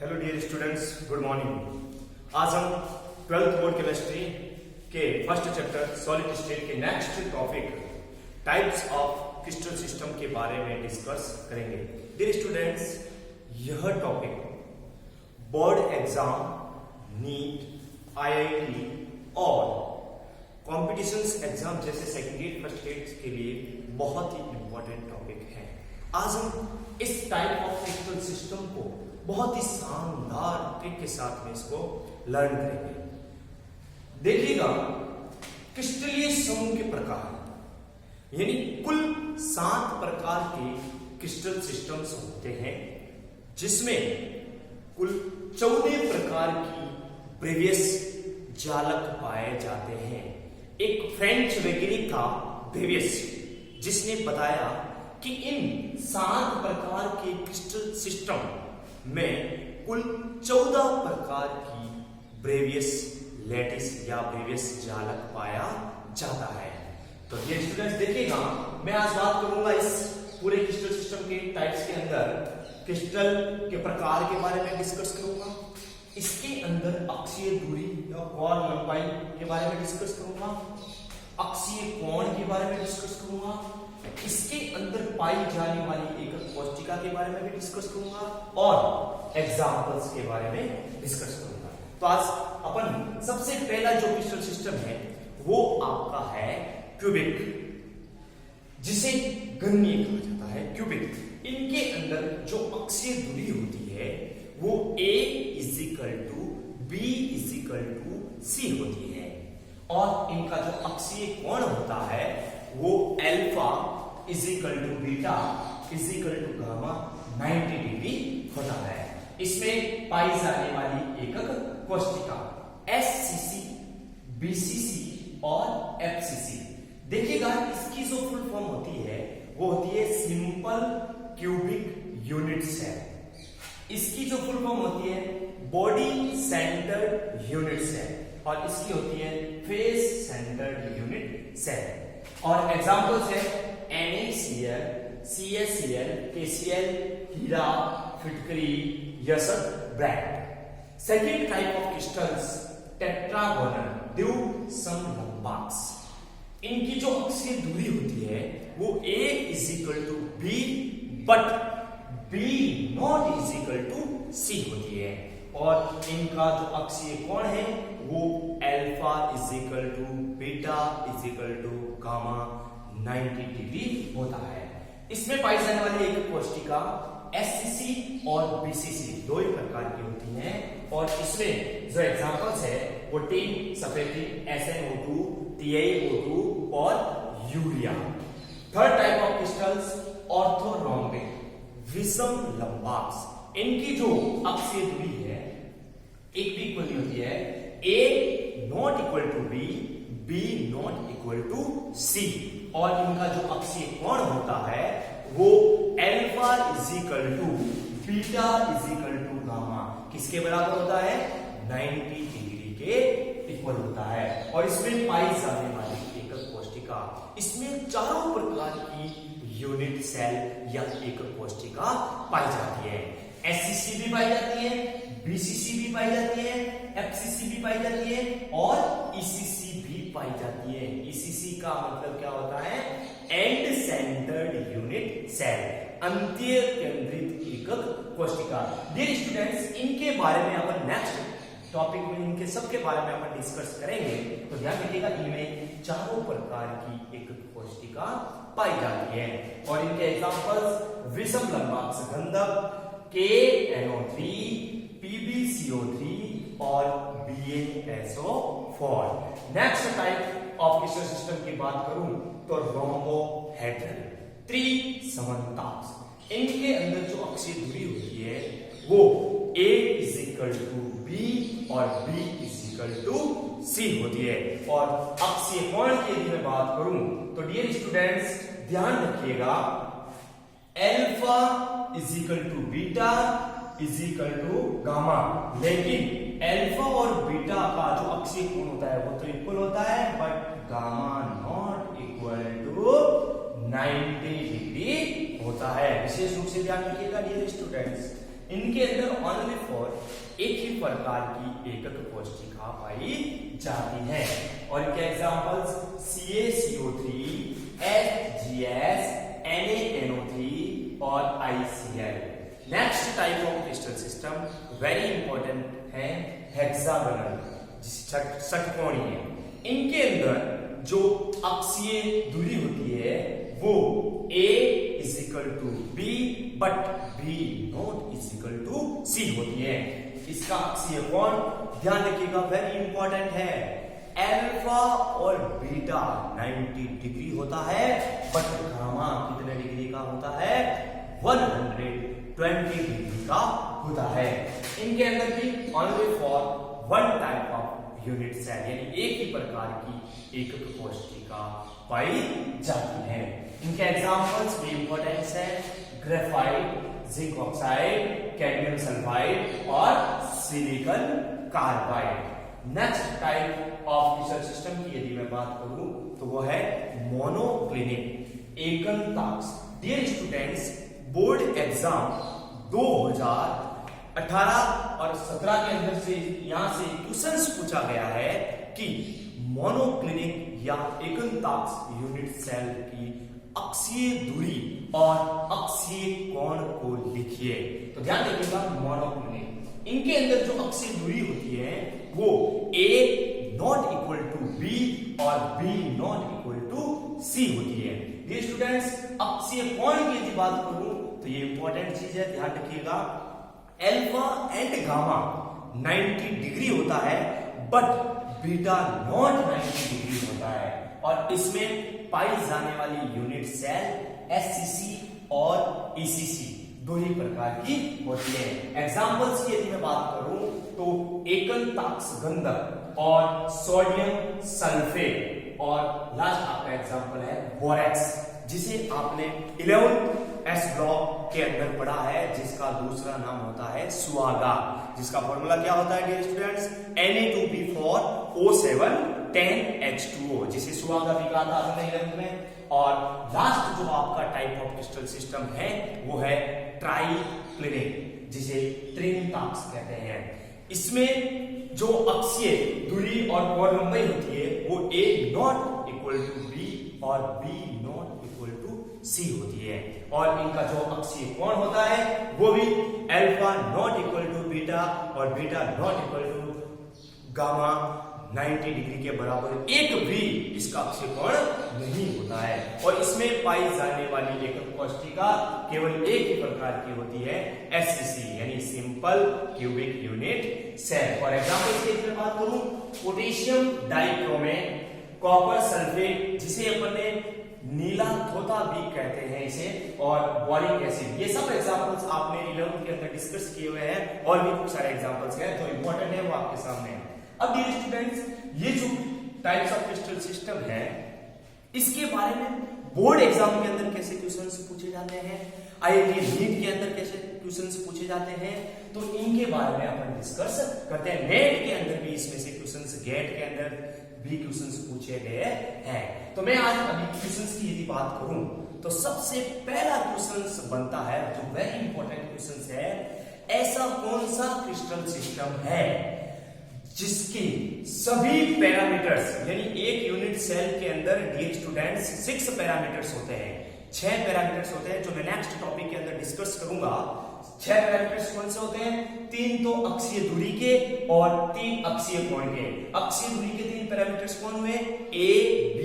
Hello dear students, good morning. आज हम 12th board chemistry के फर्स्ट चैप्टर सॉलिड स्टेट के next topic types of crystal system के बारे में डिस्कस करेंगे। डियर स्टूडेंट्स, यह topic board exam, NEET, IIT और कॉम्पिटिशन्स एग्जाम जैसे सेकेंड ग्रेड फर्स्ट ग्रेड के लिए बहुत ही इंपॉर्टेंट टॉपिक है। आज हम इस टाइप ऑफ क्रिस्टल सिस्टम को बहुत ही शानदार ट्रिक के साथ में इसको लर्न करेंगे। देखिएगा, क्रिस्टलीय समूह के प्रकार यानी कुल 7 प्रकार के क्रिस्टल सिस्टम्स होते हैं, जिसमें कुल 14 प्रकार की ब्रेवियस जालक पाए जाते हैं। एक फ्रेंच वैज्ञानिक था ब्रेवियस, जिसने बताया कि इन 7 प्रकार के क्रिस्टल सिस्टम में कुल 14 प्रकार की ब्रेवियस लैटिस या ब्रेवियस जालक पाया जाता है। तो ये स्टूडेंट्स देखिएगा, मैं आज बात करूंगा इस पूरे क्रिस्टल सिस्टम के टाइप्स के अंदर क्रिस्टल के प्रकार के बारे में डिस्कस करूंगा। इसके अंदर अक्षीय दूरी या कोण लंबाई के बारे में डिस्कस करूंगा, अक्षीय कोण के बारे में डिस्कस करूंगा, इसके अंदर पाई जाने वाली एकक कोष्टिका के बारे में भी डिस्कस करूंगा और एग्जांपल्स के बारे में डिस्कस करूंगा। तो आज अपन सबसे पहला जो क्रिस्टल सिस्टम है वो आपका है क्यूबिक, जिसे गणनीय कहा जाता है। क्यूबिक, इनके अंदर जो अक्षीय दूरी होती है वो a = b = c होती है और इनका जो अक्षीय कोण होता है वो अल्फा = बीटा = गामा 90 डिग्री होता है। इसमें पाई जाने वाली एकक कोष्टिका SCC, BCC और FCC। देखिएगा, इसकी जो फुल फॉर्म होती है वो होती है सिंपल क्यूबिक यूनिट सेल। इसकी जो फुल फॉर्म होती है बॉडी सेंटर्ड यूनिट सेल और इसकी होती है फेस सेंटर्ड यूनिट सेल। और एग्जांपल्स है NaCl, CaCl, KCl, हीरा, फिटकरी, यशक, bracket. Second type of crystals tetragonal द्विसमलंबाक्स। इनकी जो अक्षीय दूरी होती है वो a = b but b ≠ c होती है और इनका जो अक्षीय कोण है वो अल्फा = बीटा = गामा 90 डिग्री होता है। इसमें पाई जाने वाली एक कोष्टिका SCC और BCC दो ही प्रकार की होती हैं और इसमें जो एग्जांपल्स है वो टिन, सफेदी, SnO2, TiO2 और urea. Third type of crystals orthorhombic विषम लंबाक्स। इनकी जो अक्षीय दूरी है एक भी इक्वल नहीं होती है, a ≠ b, b ≠ c और इनका जो अक्षीय कोण होता है वो अल्फा = बीटा = गामा किसके बराबर होता है 90 डिग्री के इक्वल होता है। और इसमें पाई जाने वाली एकक कोष्टिका, इसमें चारों प्रकार की यूनिट सेल या एकक कोष्टिका पाई जाती है। SCC भी पाई जाती है, BCC भी पाई जाती है, FCC भी पाई जाती है और ECC भी पाई जाती है। ECC का मतलब क्या होता है एंड सेंटर्ड यूनिट सेल, अंत्य केंद्रित एकक कोष्टिका। डियर स्टूडेंट्स, इनके बारे में अपन नेक्स्ट टॉपिक में इनके सबके बारे में अपन डिस्कस करेंगे। तो ध्यान रखिएगा, इनमें चारों प्रकार की एकक कोष्टिका पाई जाती है और इनके एग्जांपल्स विषम लंबाक्स गंधक KNO3, PbCO3 और BaSO4। Next type of crystal system की बात करूं तो रोम्बोहेड्रल त्रिसमलंबाक्स। इनके अंदर जो अक्षीय दूरी होती है वो a = b और b = c होती है और अक्षीय कोण की यदि मैं बात करूं तो डियर स्टूडेंट्स ध्यान रखिएगा, अल्फा = बीटा = गामा, लेकिन अल्फा और बीटा का जो अक्षीय कोण होता है वो तो इक्वल होता है but gamma not equal to 90 degree होता है। विशेष रूप से ध्यान रखिएगा डियर स्टूडेंट्स, इनके अंदर ओनली फॉर एक ही प्रकार की एकक कोशिका पाई जाती है। और इनके एग्जांपल्स CaCO3, HGS, NaNO3 और ICl। Next type of crystal system very important है हेक्सागोनल, षटकोणीय। इनके अंदर जो अक्षीय दूरी होती है वो A is equal to B but B not is equal to C होती है। इसका अक्षीय कोण ध्यान रखिएगा वेरी इंपॉर्टेंट है, अल्फा और बीटा 90 डिग्री होता है, बट गामा कितने डिग्री का होता है? 120 डिग्री का होता है। इनके अंदर भी only for one type of unit cell यानी एक ही प्रकार की एकक कोशिका पाई जाती है। इनके एग्जांपल्स भी इंपॉर्टेंट है, graphite, zinc oxide, cadmium sulphide और silicon carbide. Next type of crystal system की यदि मैं बात करूं तो वो है मोनोक्लिनिक, एकल ताक्ष। डियर स्टूडेंट्स, बोर्ड एग्जाम 2018 और 17 के अंदर से यहां से क्वेश्चंस पूछा गया है कि मोनोक्लिनिक या एकंताक्ष यूनिट सेल की अक्षीय दूरी और अक्षीय कोण को लिखिए। तो ध्यान रखिएगा, मोनोक्लिनिक इनके अंदर जो अक्षीय दूरी होती है वो A not equal to B और B not equal to C होती है। ये स्टूडेंट्स, अक्षीय कोण की यदि बात करूं तो ये इंपॉर्टेंट चीज है, ध्यान रखिएगा। अल्फा एंड गामा 90 डिग्री होता है, बट बीटा नॉट 90 डिग्री होता है। और इसमें पाई जाने वाली यूनिट सेल SCC और ECC दो ही प्रकार की होती है। एग्जांपल्स की यदि मैं बात करूं तो एकल ताक्ष गंधक और सोडियम सल्फेट, और लास्ट आपका एग्जांपल है बोरेक्स, जिसे आपने 11th S ब्लॉक के अंदर पढ़ा है, जिसका दूसरा नाम होता है सुआगा, जिसका फॉर्मूला क्या होता है डियर स्टूडेंट्स? Na2B4O7 10H2O, जिसे सुआगा भी कहा था आपने 11th में। और लास्ट जो आपका टाइप ऑफ क्रिस्टल सिस्टम है वो है ट्राइक्लिनिक, जिसे त्रिताक्ष कहते हैं। इसमें जो अक्षीय दूरी और कोण लंबाई होती है वो A not equal to B और B not equal to C होती है। और इनका जो अक्षीय कोण होता है वो भी alpha not equal to beta और beta not equal to gamma 90 degree के बराबर एक भी इसका अक्षीय कोण नहीं होता है। और इसमें पाई जाने वाली एकक कोशिका केवल एक ही प्रकार की होती है, SCC यानी simple cubic unit cell. For example की बात करूं, पोटेशियम डाइक्रोमेट, कॉपर सल्फेट, जिसे अपन ने नीला थोथा भी कहते हैं इसे, और बोरिक एसिड, ये सब एग्जांपल्स आपने 11th के अंदर डिस्कस किए हुए हैं। और भी कुछ सारे एग्जांपल्स हैं जो इंपॉर्टेंट है वो आपके सामने है। अब डियर स्टूडेंट्स, ये जो टाइप्स ऑफ क्रिस्टल सिस्टम है इसके बारे में बोर्ड एग्जाम के अंदर कैसे क्वेश्चंस पूछे जाते हैं, IIT नीट के अंदर कैसे क्वेश्चंस पूछे जाते हैं, तो इनके बारे में अपन डिस्कस करते हैं। नेट के अंदर भी इसमें से क्वेश्चंस, गेट के अंदर भी क्वेश्चंस पूछे गए हैं। तो मैं आज अभी क्वेश्चंस की यदि बात करूं तो सबसे पहला क्वेश्चंस बनता है जो वेरी इंपॉर्टेंट क्वेश्चंस है, ऐसा कौन सा क्रिस्टल सिस्टम है जिसके सभी पैरामीटर्स, यानी एक यूनिट सेल के अंदर डियर स्टूडेंट्स 6 पैरामीटर्स होते हैं, 6 पैरामीटर्स होते हैं, जो मैं नेक्स्ट टॉपिक के अंदर डिस्कस करूंगा। 6 पैरामीटर्स कौन से होते हैं? 3 तो अक्षीय दूरी के और 3 अक्षीय कोण के। अक्षीय दूरी के 3 पैरामीटर्स कौन हुए? A, B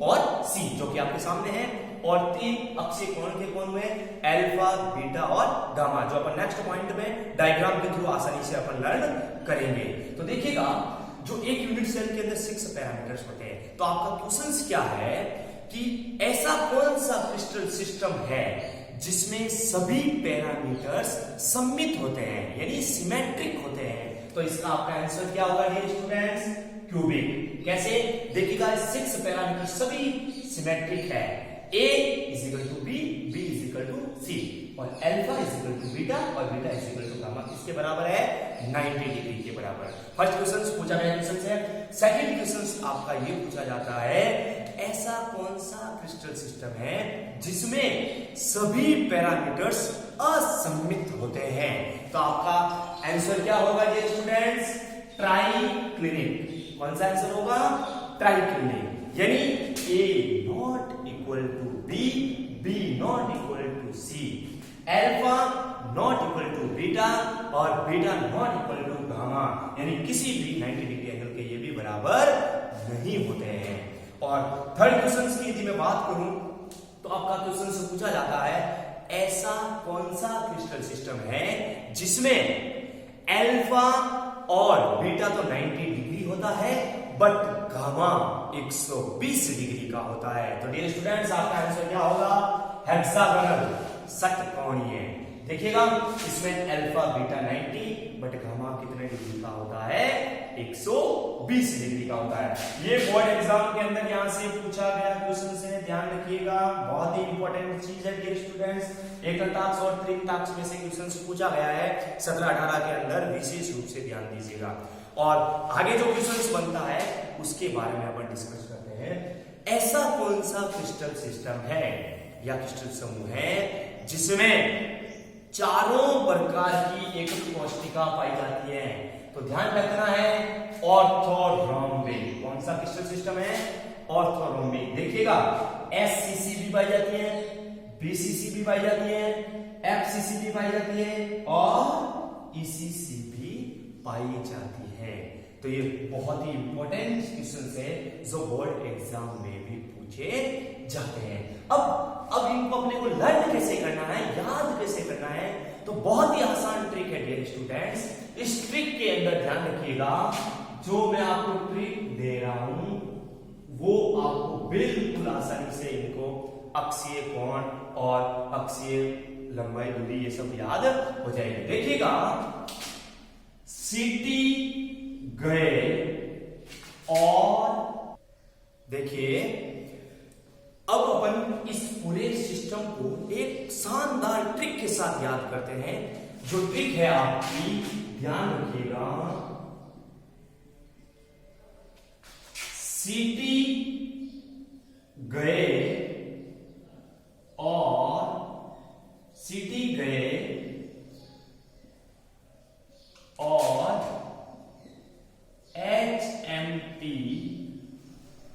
और C, जो कि आपके सामने है। और 3 अक्षीय कोण के कौन हुए? अल्फा, बीटा और गामा, जो अपन नेक्स्ट पॉइंट में डायग्राम के थ्रू आसानी से अपन लर्न करेंगे। तो देखिएगा, जो एक यूनिट सेल के अंदर 6 पैरामीटर्स होते हैं, तो आपका क्वेश्चन क्या है कि ऐसा कौन सा क्रिस्टल सिस्टम है जिसमें सभी पैरामीटर्स सममित होते हैं, यानी सिमेट्रिक होते हैं। तो इसका आपका आंसर क्या होगा डियर स्टूडेंट्स? क्यूबिक। कैसे? देखिएगा, 6 पैरामीटर सभी सिमेट्रिक है। A is equal to B, B is equal to C, और alpha is equal to beta और beta is equal to gamma. किसके बराबर है? 90 डिग्री के बराबर। फर्स्ट क्वेश्चन पूछा गया क्वेश्चन है। सेकंड क्वेश्चन आपका ये पूछा जाता है, ऐसा कौन सा क्रिस्टल सिस्टम है जिसमें सभी पैरामीटर्स असममित होते हैं, तो आपका आंसर क्या होगा डियर स्टूडेंट्स? ट्राइक्लिनिक। कौन सा आंसर होगा? ट्राइक्लिनिक। यानी A not equal to B, B not equal to C, alpha not equal to beta और beta not equal to gamma, यानी किसी भी 90 डिग्री एंगल के ये भी बराबर नहीं होते हैं। और थर्ड क्वेश्चन की यदि मैं बात करूं तो आपका क्वेश्चन से पूछा जाता है ऐसा कौन सा क्रिस्टल सिस्टम है जिसमें अल्फा और बीटा तो 90 डिग्री होता है बट गामा 120 डिग्री का होता है। तो डियर स्टूडेंट्स आपका आंसर क्या होगा? हेक्सागोनल, षटकोणीय। देखिएगा इसमें अल्फा बीटा 90 बट गामा कितने डिग्री का होता है? 120 डिग्री का होता है। ये बोर्ड एग्जाम के अंदर यहां से पूछा गया क्वेश्चन से, ध्यान रखिएगा, बहुत ही इंपॉर्टेंट चीज है डियर स्टूडेंट्स। एकल टास्क और त्रिक टास्क में से क्वेश्चन पूछा गया है 17-18 के अंदर, विशेष रूप से ध्यान दीजिएगा। और आगे जो क्वेश्चन बनता है उसके बारे में अपन डिस्कस करते हैं। ऐसा कौन सा क्रिस्टल सिस्टम है या क्रिस्टल समूह है जिसमें चारों प्रकार की एकक कोष्टिका पाई जाती है? तो ध्यान रखना है ऑर्थोरोम्बिक। कौन सा क्रिस्टल सिस्टम है? ऑर्थोरोम्बिक। देखिएगा एससीसी भी पाई जाती है, बीसीसी भी पाई जाती है, एफसीसी भी पाई जाती है और ईसीसी भी पाई जाती है। तो ये बहुत ही इंपॉर्टेंट क्वेश्चन है जो बोर्ड एग्जाम में भी पूछे जाते हैं। अब इनको अपने को लर्न कैसे करना है, याद कैसे करना है? तो बहुत ही आसान ट्रिक है डियर स्टूडेंट्स। इस ट्रिक के अंदर ध्यान रखिएगा, जो मैं आपको ट्रिक दे रहा हूं वो आपको बिल्कुल आसानी से इनको अक्षीय कोण और अक्षीय लंबाई दूरी ये सब याद हो जाएगी। देखिएगा सीटी गए और देखिए अब अपन इस पूरे सिस्टम को एक शानदार ट्रिक के साथ याद करते हैं। जो ट्रिक है आपकी, ध्यान रखिएगा, सीटी गए और सीटी गए और HMT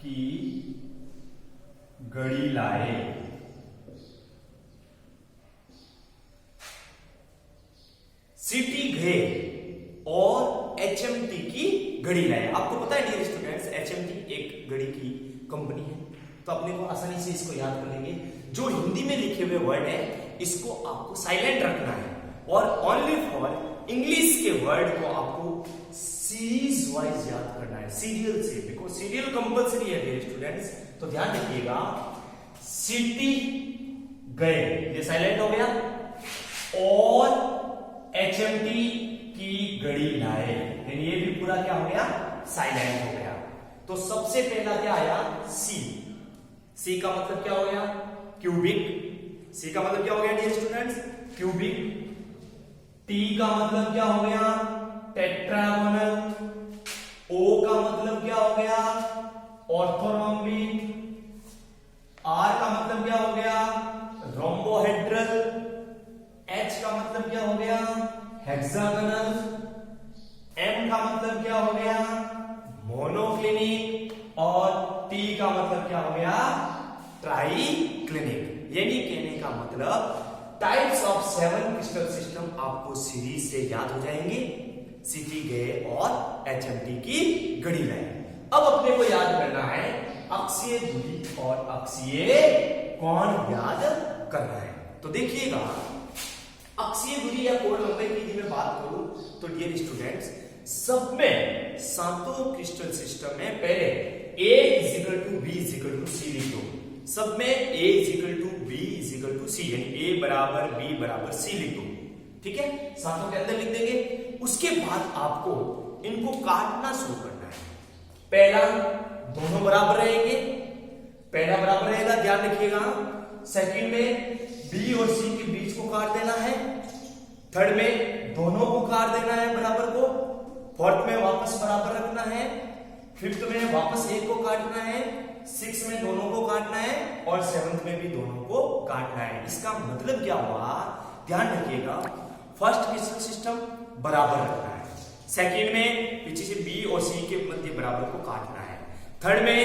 की घड़ी लाए। सीटी गए और HMT की घड़ी लाए। आपको पता है डियर स्टूडेंट्स HMT एक घड़ी की कंपनी है, तो अपने को आसानी से इसको याद कर लेंगे। जो हिंदी में लिखे हुए वर्ड है इसको आपको साइलेंट रखना है और ओनली फॉर इंग्लिश के वर्ड को आपको सीरीज वाइज याद करना है, सीरियल से, बिकॉज सीरियल कंपल्सरी है डियर स्टूडेंट्स। तो ध्यान रखिएगा, सिटी गए ये साइलेंट हो गया और HMT की घड़ी लाए, यानी ये भी पूरा क्या हो गया? साइलेंट हो गया। तो सबसे पहला क्या आया? सी। सी का मतलब क्या हो गया? क्यूबिक। सी का मतलब क्या हो गया डियर स्टूडेंट्स? क्यूबिक। टी का मतलब क्या हो गया? टेट्रागोनल। ओ का मतलब क्या हो गया? ऑर्थोरोम्बिक। आर का मतलब क्या हो गया? रोम्बोहेड्रल। एच का मतलब क्या हो गया? हेक्सागोनल। एम का मतलब क्या हो गया? मोनोक्लिनिक। और टी का मतलब क्या हो गया? ट्राइक्लिनिक। यानी कहने का मतलब टाइप्स ऑफ 7 क्रिस्टल सिस्टम आपको सीरीज से याद हो जाएंगे, सीटी गए और HMT की घड़ी लाए। अब अपने को याद करना है अक्षीय दूरी और अक्षीय कोण याद करना है। तो देखिएगा अक्षीय दूरी या कोण लंबाई की यदि मैं बात करूं तो डियर स्टूडेंट्स सब में सातों क्रिस्टल सिस्टम में पहले A = B = C लिख दो। सब में A = B = C, यानी A = B = C लिख दो। ठीक है, सातों के अंदर लिख देंगे। उसके बाद आपको इनको काटना शुरू करना है। पहला दोनों बराबर रहेंगे, पहला बराबर रहेगा, ध्यान रखिएगा। सेकंड में B और C के बीच को काट देना है। थर्ड में दोनों को काट देना है बराबर को। फोर्थ में वापस बराबर रखना है। फिफ्थ में वापस एक को काटना है। सिक्स में दोनों को काटना है और सेवंथ में भी दोनों को काटना है। इसका मतलब क्या हुआ? ध्यान रखिएगा, फर्स्ट क्रिस्टल सिस्टम बराबर रखना है, सेकंड में पीछे से बी और सी के मध्य बराबर को काटना है, थर्ड में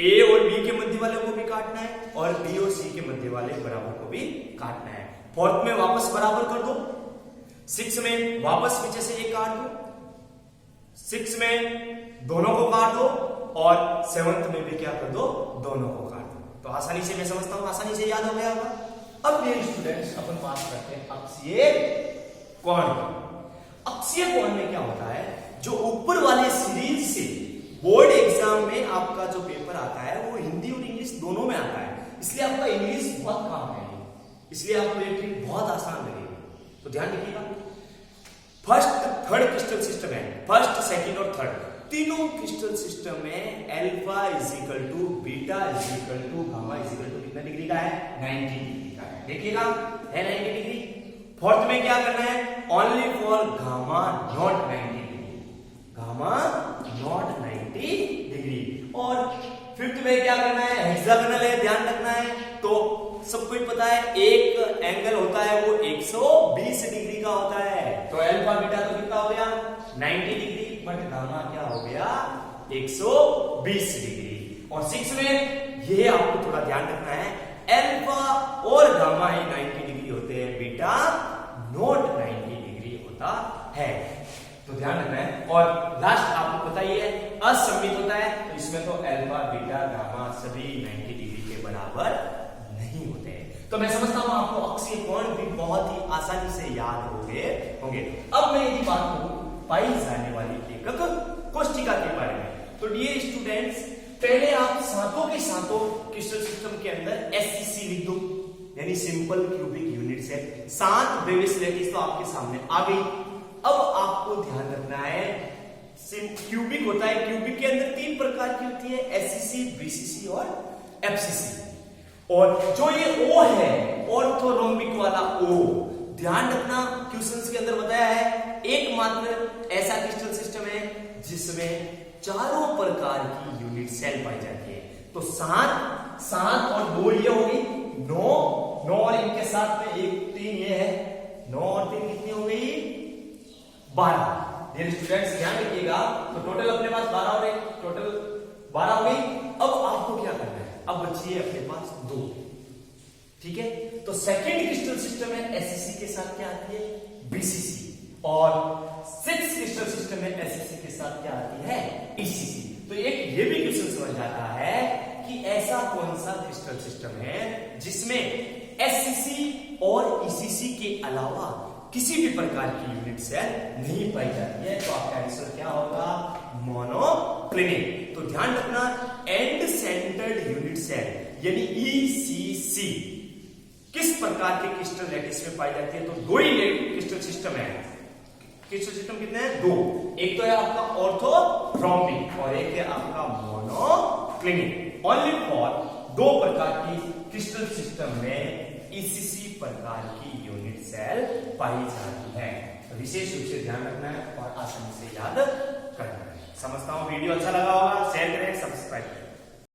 ए और बी के मध्य वाले को भी काटना है और बी और सी के मध्य वाले बराबर को भी काटना है, फोर्थ में वापस बराबर कर दो, सिक्स में वापस पीछे से ये काट दो, सिक्स में दोनों को काट दो और सेवंथ में भी क्या कर दो, दोनों को काट दो। तो आसानी से मैं समझता हूं, आसानी से याद हो गया होगा। अब ये स्टूडेंट्स अपन बात करते हैं अक्षीय कोण। अक्षीय कोण में क्या होता है, जो ऊपर वाले सीरीज से बोर्ड एग्जाम में आपका जो पेपर आता है वो हिंदी और इंग्लिश दोनों में आता है, इसलिए आपका इंग्लिश बहुत काम है, इसलिए आपको ये ट्रिक बहुत आसान लगेगी। तो ध्यान रखिएगा, फर्स्ट थर्ड क्रिस्टल सिस्टम है, फर्स्ट सेकंड और थर्ड तीनों क्रिस्टल सिस्टम में alpha is equal to beta is equal to gamma is equal to कितना डिग्री का है, 90 डिग्री का है। देखिएगा है 90 डिग्री। फोर्थ में क्या करना है, only for gamma not 90 degree, gamma not 90 degree. और फिफ्थ में क्या करना है, हेक्सागोनल है, ध्यान रखना है। तो सबको ही पता है एक एंगल होता है वो 120 डिग्री का होता है, तो अल्फा बीटा तो कितना हो गया 90 डिग्री, बट गामा क्या हो गया 120 डिग्री। और सिक्स में ये आपको थोड़ा ध्यान रखना है, अल्फा और गामा ही 90 डिग्री होते हैं, बीटा नॉट 90 डिग्री होता है, तो ध्यान रखना है। और लास्ट आपको पता ही है असममित होता है, तो इसमें तो अल्फा बीटा गामा सभी 90 डिग्री के बराबर नहीं होते हैं। तो मैं समझता हूं आपको अक्षीय कोण भी बहुत ही आसानी से याद होंगे। अब मैं यदि बात करूं पाई जाने वाली एकक कोष्ठिका के बारे में, तो डियर स्टूडेंट्स पहले आप सातों के सातों क्रिस्टल सिस्टम के अंदर एससीसी लिख दो, यानी simple cubic unit cell. 7 Bravais lattices तो आपके सामने आ गई। अब आपको ध्यान रखना है, क्यूबिक होता है, क्यूबिक के अंदर 3 प्रकार की होती है, एससीसी, बीसीसी और एफसीसी। और जो ये ओ है ऑर्थोरोम्बिक वाला ओ, ध्यान रखना क्वेश्चंस के अंदर बताया है एकमात्र ऐसा क्रिस्टल सिस्टम है जिसमें चारों प्रकार की यूनिट सेल पाई जाती है। तो 7 और 2 ये होगी 9 और इनके साथ में 1 3 ये है, 9 और 3 कितनी हो गई 12। ये स्टूडेंट्स ध्यान रखिएगा, तो टोटल अपने पास 12 हो गए, टोटल 12 हो गई। अब आपको क्या करना है, अब बची है अपने पास 2, ठीक है। तो सेकेंड क्रिस्टल सिस्टम है एससीसी के साथ क्या आती है, बीसीसी, और सिक्स क्रिस्टल सिस्टम में एससीसी के साथ क्या आती है, ईसीसी। तो एक ये भी क्वेश्चन समझ आता है कि ऐसा कौन सा क्रिस्टल सिस्टम है जिसमें एससीसी और ईसीसी के अलावा किसी भी प्रकार की यूनिट सेल नहीं पाई जाती है। तो आपका आंसर क्या होगा, मोनोक्लिनिक। तो ध्यान रखना एंड सेंटर्ड यूनिट सेल यानी ईसीसी किस प्रकार के क्रिस्टल लैटिस में पाई जाती है, तो 2 ही क्रिस्टल सिस्टम है। क्रिस्टल सिस्टम कितने हैं, 2, एक तो है आपका ऑर्थोरोम्बिक और एक है आपका मोनोक्लिनिक। ओनली फॉर 2 प्रकार की क्रिस्टल सिस्टम में ईसीसी प्रकार की यूनिट सेल पाई जाती है। तो विशेष रूप से ध्यान रखना है और आसानी से याद करना है। समझता हूं वीडियो अच्छा लगा होगा, शेयर करें, सब्सक्राइब करें।